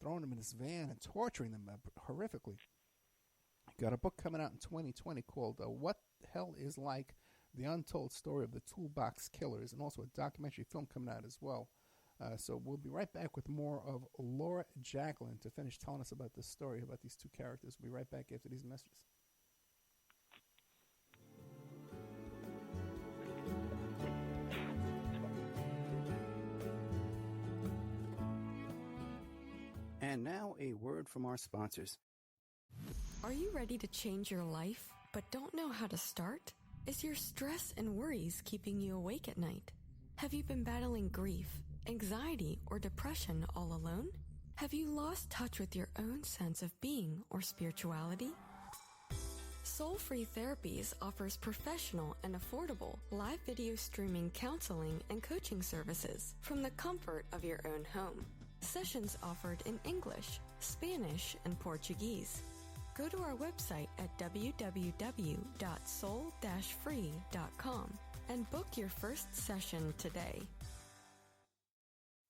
throwing them in this van and torturing them horrifically. Got a book coming out in 2020 called What the Hell is Like? The Untold Story of the Toolbox Killers, and also a documentary film coming out as well. So we'll be right back with more of Laura Jacklin to finish telling us about this story, about these two characters. We'll be right back after these messages. And now a word from our sponsors. Are you ready to change your life, but don't know how to start? Is your stress and worries keeping you awake at night? Have you been battling grief, anxiety, or depression all alone? Have you lost touch with your own sense of being or spirituality? Soul Free Therapies offers professional and affordable live video streaming counseling and coaching services from the comfort of your own home. Sessions offered in English, Spanish, and Portuguese. Go to our website at www.soul-free.com and book your first session today.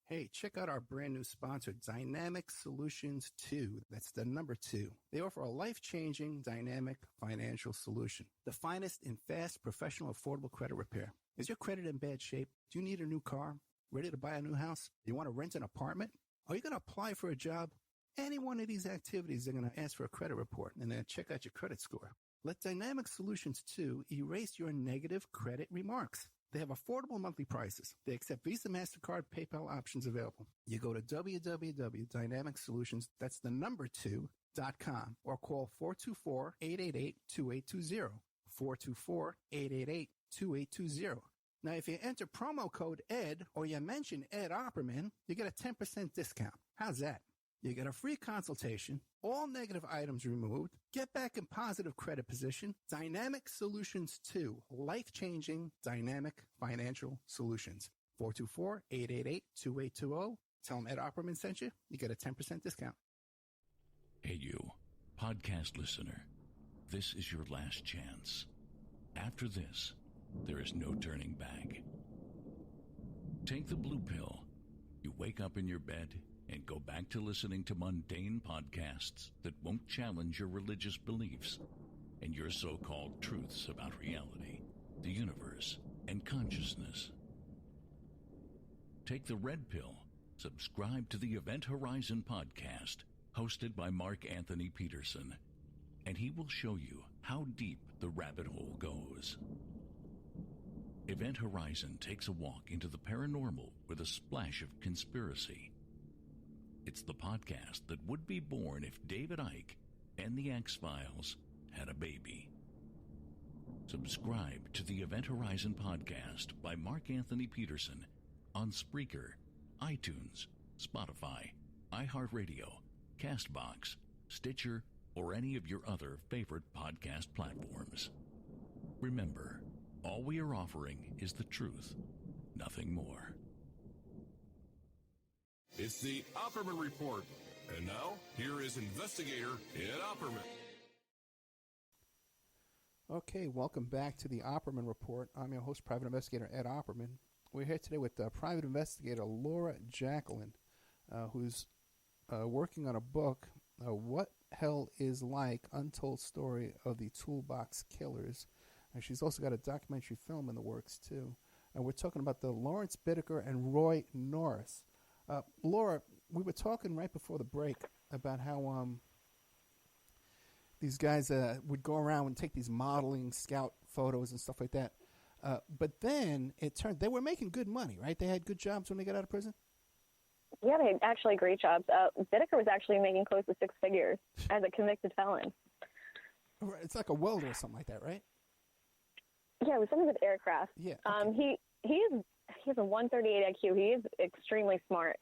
Hey, check out our brand new sponsor, Dynamic Solutions 2. That's the number 2. They offer a life-changing, dynamic financial solution. The finest in fast, professional, affordable credit repair. Is your credit in bad shape? Do you need a new car? Ready to buy a new house? You want to rent an apartment? Are you going to apply for a job? Any one of these activities, they're going to ask for a credit report and then check out your credit score. Let Dynamic Solutions 2 erase your negative credit remarks. They have affordable monthly prices. They accept Visa, MasterCard, PayPal options available. You go to www.dynamicsolutions, that's the number 2.com, or call 424-888-2820. 424-888-2820. Now, if you enter promo code ED or you mention Ed Opperman, you get a 10% discount. How's that? You get a free consultation, all negative items removed, get back in positive credit position. Dynamic Solutions 2, life-changing dynamic financial solutions. 424-888-2820. Tell them Ed Opperman sent you. You get a 10% discount. Hey, you, podcast listener. This is your last chance. After this, there is no turning back. Take the blue pill. You wake up in your bed and go back to listening to mundane podcasts that won't challenge your religious beliefs and your so-called truths about reality, the universe, and consciousness. Take the red pill. Subscribe to the Event Horizon podcast, hosted by Mark Anthony Peterson, and he will show you how deep the rabbit hole goes. Event Horizon takes a walk into the paranormal with a splash of conspiracy. It's the podcast that would be born if David Icke and the X-Files had a baby. Subscribe to the Event Horizon podcast by Mark Anthony Peterson on Spreaker, iTunes, Spotify, iHeartRadio, CastBox, Stitcher, or any of your other favorite podcast platforms. Remember, all we are offering is the truth, nothing more. It's the Opperman Report. And now, here is investigator Ed Opperman. Okay, welcome back to the Opperman Report. I'm your host, Private Investigator Ed Opperman. We're here today with Private Investigator Laura Jacklin, who's working on a book, What Hell is Like? Untold Story of the Toolbox Killers. And she's also got a documentary film in the works, too. And we're talking about the Lawrence Bittaker and Roy Norris. Laura, we were talking right before the break about how these guys would go around and take these modeling scout photos and stuff like that. But then it turned they were making good money, right? They had good jobs when they got out of prison? Yeah, they had actually great jobs. Bittaker was actually making close to 6 figures as a convicted felon. It's like a welder or something like that, right? Yeah, it was something with aircraft. Yeah. Okay. He has a 138 IQ. He is extremely smart,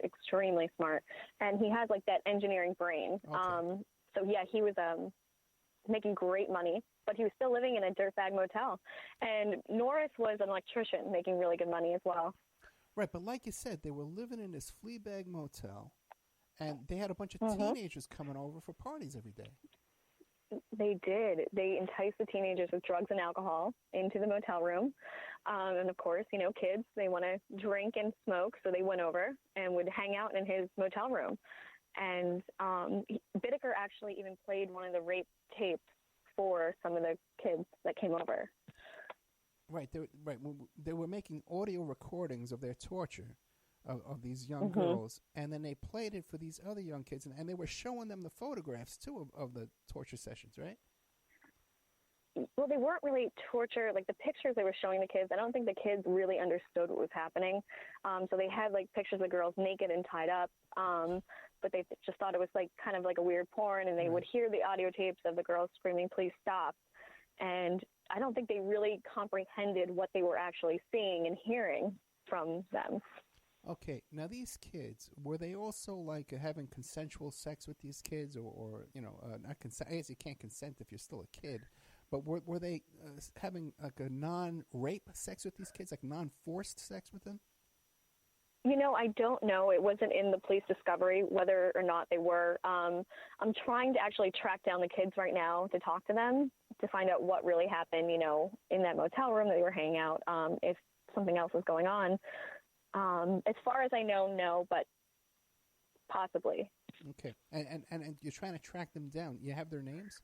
and he has like that engineering brain. Okay. So yeah, he was making great money, but he was still living in a dirtbag motel. And Norris was an electrician, making really good money as well. Right, but like you said, they were living in this flea bag motel, and they had a bunch of teenagers coming over for parties every day. They did. They enticed the teenagers with drugs and alcohol into the motel room. And, of course, you know, kids, they want to drink and smoke, so they went over and would hang out in his motel room. And Bittaker actually even played one of the rape tapes for some of the kids that came over. Right. They were making audio recordings of their torture of these young Mm-hmm. girls, and then they played it for these other young kids, and they were showing them the photographs, too, of the torture sessions, right? Well, they weren't really torture. Like, the pictures they were showing the kids, I don't think the kids really understood what was happening. So they had, like, pictures of girls naked and tied up, but they just thought it was, like, kind of like a weird porn, and they would hear the audio tapes of the girls screaming, "Please stop." And I don't think they really comprehended what they were actually seeing and hearing from them. Okay, now these kids, were they also, like, having consensual sex with these kids, or not consent? I guess you can't consent if you're still a kid. But were they having like a non-rape sex with these kids, like non-forced sex with them? I don't know. It wasn't in the police discovery whether or not they were. I'm trying to actually track down the kids right now to talk to them to find out what really happened, in that motel room that they were hanging out, if something else was going on. As far as I know, no, but possibly. Okay. And you're trying to track them down. You have their names?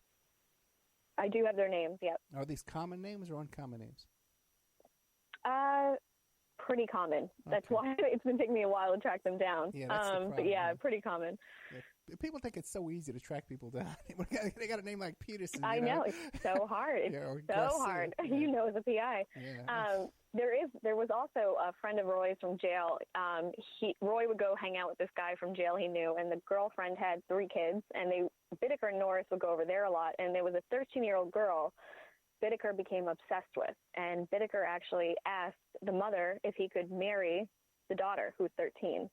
I do have their names, yep. Are these common names or uncommon names? Pretty common. That's Okay. why it's been taking me a while to track them down. Yeah, that's the problem, but yeah, yeah. pretty common. Yeah. People think it's so easy to track people down. They got a name like Peterson. I know. It's so hard. It's Yeah, or so Garcia. hard. Yeah. As a PI. Yeah. There was also a friend of Roy's from jail. Roy would go hang out with this guy from jail he knew, and the girlfriend had 3 kids, and Bittaker and Norris would go over there a lot, and there was a 13-year-old girl Bittaker became obsessed with, and Bittaker actually asked the mother if he could marry the daughter, who was 13,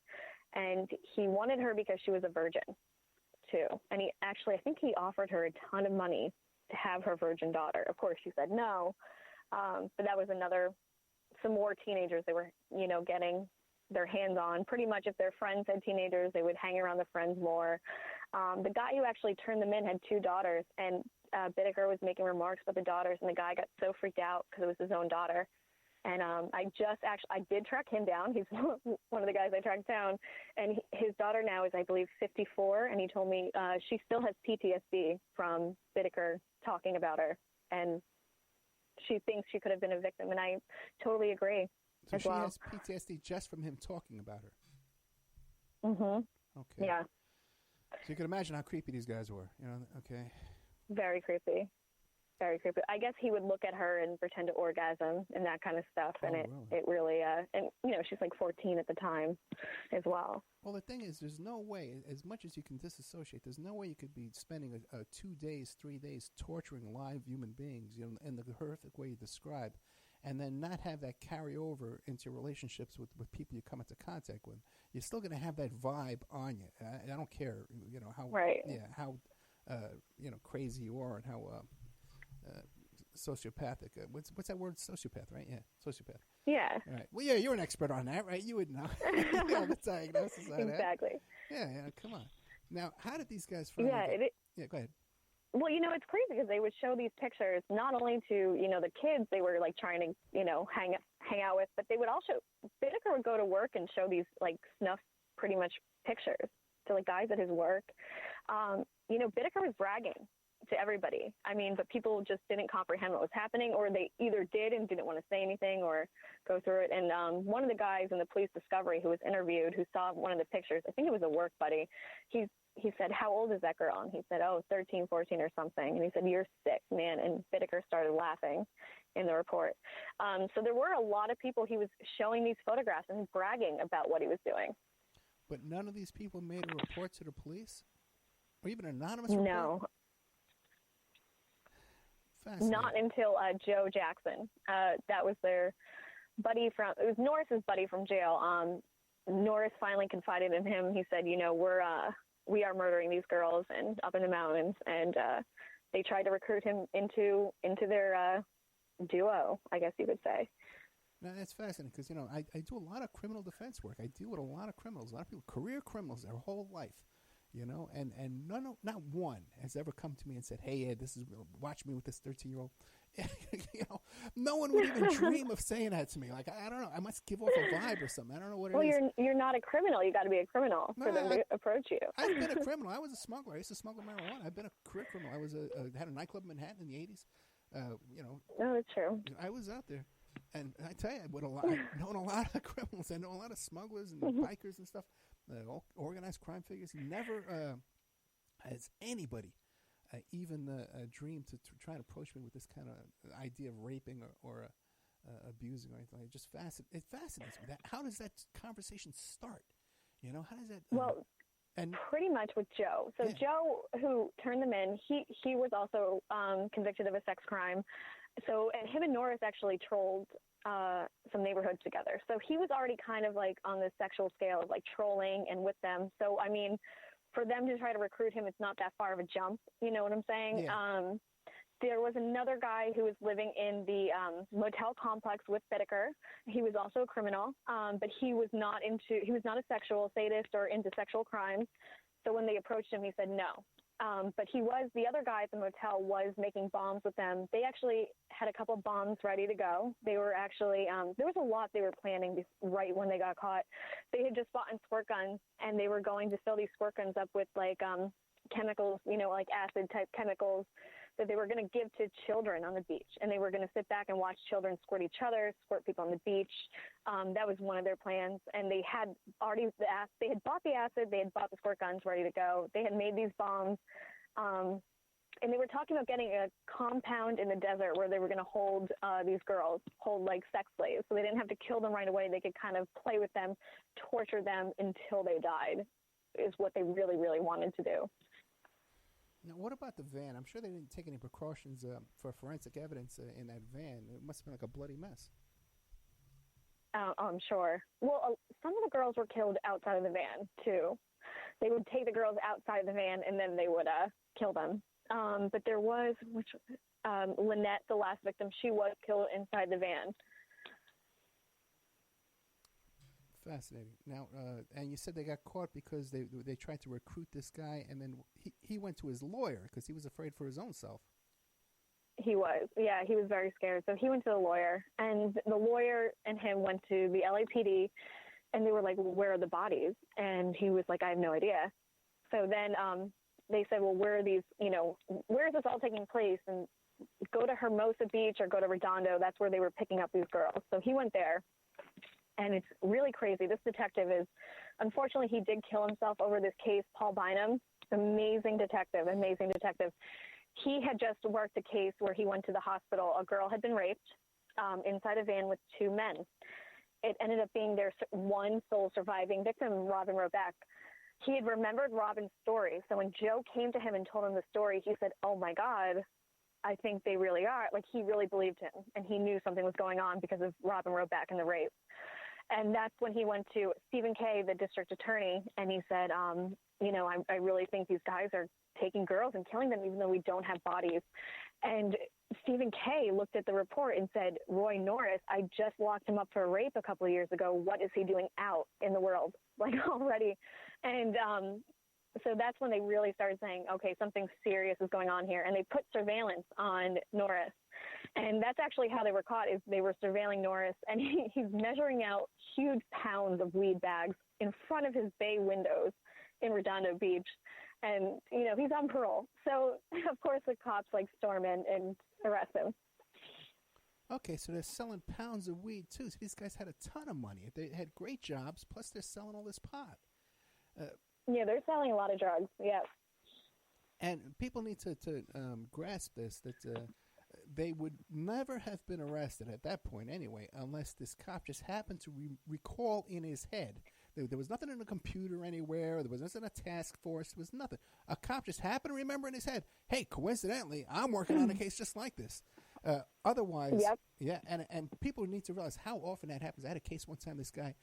and he wanted her because she was a virgin, too, and I think he offered her a ton of money to have her virgin daughter. Of course, she said no, but that was some more teenagers they were, getting their hands on. Pretty much if their friends had teenagers, they would hang around the friends more. The guy who actually turned them in had 2 daughters, and Bittaker was making remarks about the daughters, and the guy got so freaked out because it was his own daughter. And I did track him down. He's one of the guys I tracked down, and his daughter now is, I believe, 54, and he told me she still has PTSD from Bittaker talking about her, and she thinks she could have been a victim, and I totally agree. So as she well. has PTSD just from him talking about her. Mhm. Okay. Yeah. So you can imagine how creepy these guys were. Okay. Very creepy. Very creepy. I guess he would look at her and pretend to orgasm and that kind of stuff, and it really and she's like 14 at the time as well. Well, the thing is, there's no way, as much as you can disassociate, there's no way you could be spending 2 days, 3 days torturing live human beings, in the horrific way you describe, and then not have that carry over into relationships with people you come into contact with. You're still going to have that vibe on you. I don't care, how right. Yeah, how crazy you are and how sociopathic. What's that word? Sociopath, right? Yeah, sociopath. Yeah. All right. Well, yeah, you're an expert on that, right? You would know. The diagnosis on exactly. that. Yeah, come on. Now, how did these guys find Yeah, go ahead. Well, it's crazy because they would show these pictures not only to, the kids they were like trying to, hang out with, but they would also, Bittaker would go to work and show these like snuff pretty much pictures to like guys at his work. Bittaker was bragging to everybody. But people just didn't comprehend what was happening, or they either did and didn't want to say anything or go through it. And one of the guys in the police discovery who was interviewed, who saw one of the pictures, I think it was a work buddy, he said, "How old is that girl?" And he said, 13, 14 or something. And he said, "You're sick, man." And Bittaker started laughing in the report. So there were a lot of people he was showing these photographs and bragging about what he was doing. But none of these people made a report to the police? Or even an anonymous report? No. Fascinating. Not until Joe Jackson. That was their buddy it was Norris's buddy from jail. Norris finally confided in him. He said, we are murdering these girls and up in the mountains. And they tried to recruit him into their duo, I guess you could say. No, that's fascinating because, I do a lot of criminal defense work. I deal with a lot of criminals, a lot of people, career criminals their whole life, and not one has ever come to me and said, "Hey, Ed, watch me with this 13-year-old." No one would even dream of saying that to me. Like, I don't know. I must give off a vibe or something. I don't know what it is. Well, you're not a criminal. You got to be a criminal for them to approach you. I've been a criminal. I was a smuggler. I used to smuggle marijuana. I've been a career criminal. I was had a nightclub in Manhattan in the 80s. No, that's true. I was out there. And I tell you, I've known a lot of criminals. I know a lot of smugglers and bikers and stuff, organized crime figures. Never has anybody even dreamed to try to approach me with this kind of idea of raping or abusing or anything. It fascinates me. How does that conversation start? How does that? Well, and pretty much with Joe. So yeah. Joe, who turned them in, he was also convicted of a sex crime. So, and him and Norris actually trolled some neighborhoods together. So he was already kind of like on the sexual scale of like trolling and with them. So, I mean, for them to try to recruit him, it's not that far of a jump. You know what I'm saying? Yeah. There was another guy who was living in the motel complex with Bittaker. He was also a criminal, but he was not a sexual sadist or into sexual crimes. So when they approached him, he said no. But the other guy at the motel was making bombs with them. They actually had a couple of bombs ready to go. They were actually, there was a lot they were planning right when they got caught. They had just bought squirt guns, and they were going to fill these squirt guns up with like chemicals, like acid type chemicals that they were going to give to children on the beach. And they were going to sit back and watch children squirt each other, squirt people on the beach. That was one of their plans. And they had they had bought the acid, they had bought the squirt guns ready to go. They had made these bombs. And they were talking about getting a compound in the desert where they were going to hold these girls, hold like sex slaves. So they didn't have to kill them right away. They could kind of play with them, torture them until they died, is what they really, really wanted to do. Now, what about the van? I'm sure they didn't take any precautions for forensic evidence in that van. It must have been like a bloody mess. I'm sure. Well, some of the girls were killed outside of the van, too. They would take the girls outside the van, and then they would kill them. But there was, Lynette, the last victim, she was killed inside the van. Fascinating. Now, and you said they got caught because they tried to recruit this guy, and then he went to his lawyer because he was afraid for his own self. He was. Yeah, he was very scared. So he went to the lawyer, and the lawyer and him went to the LAPD, and they were like, well, where are the bodies? And he was like, I have no idea. So then they said, well, where are these, where is this all taking place? And go to Hermosa Beach or go to Redondo. That's where they were picking up these girls. So he went there. And it's really crazy. This detective unfortunately, he did kill himself over this case, Paul Bynum. Amazing detective. He had just worked a case where he went to the hospital. A girl had been raped inside a van with two men. It ended up being their one sole surviving victim, Robin Robeck. He had remembered Robin's story. So when Joe came to him and told him the story, he said, oh, my God, I think they really are. Like, he really believed him. And he knew something was going on because of Robin Robeck and the rape. And that's when he went to Stephen Kay, the district attorney, and he said, I really think these guys are taking girls and killing them even though we don't have bodies. And Stephen Kay looked at the report and said, Roy Norris, I just locked him up for a rape a couple of years ago. What is he doing out in the world, like, already? And so that's when they really started saying, okay, something serious is going on here. And they put surveillance on Norris. And that's actually how they were caught, is they were surveilling Norris, and he's measuring out huge pounds of weed bags in front of his bay windows in Redondo Beach. And, he's on parole. So, of course, the cops, storm in and arrest him. Okay, so they're selling pounds of weed, too. So these guys had a ton of money. They had great jobs, plus they're selling all this pot. Yeah, they're selling a lot of drugs, yes. And people need to grasp this, that they would never have been arrested at that point anyway, unless this cop just happened to recall in his head. There was nothing in the computer anywhere. There was nothing in a task force. There was nothing. A cop just happened to remember in his head, hey, coincidentally, I'm working on a case just like this. Otherwise, yep. Yeah, and people need to realize how often that happens. I had a case one time, this guy,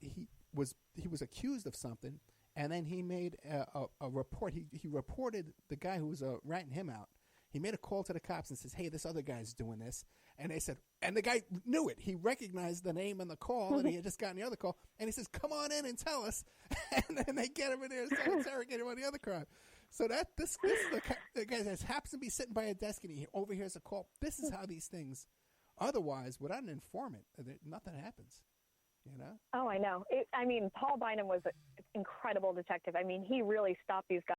he was accused of something, and then he made a report. He reported the guy who was ratting him out. He made a call to the cops and says, hey, this other guy's doing this. And they said, and the guy knew it. He recognized the name and the call, and he had just gotten the other call. And he says, come on in and tell us. And then they get him in there and start interrogating him on the other crime. So this is the guy that happens to be sitting by a desk and he overhears a call. This is how these things. Otherwise, without an informant, nothing happens. You know? Oh, I know. Paul Bynum was an incredible detective. I mean, he really stopped these guys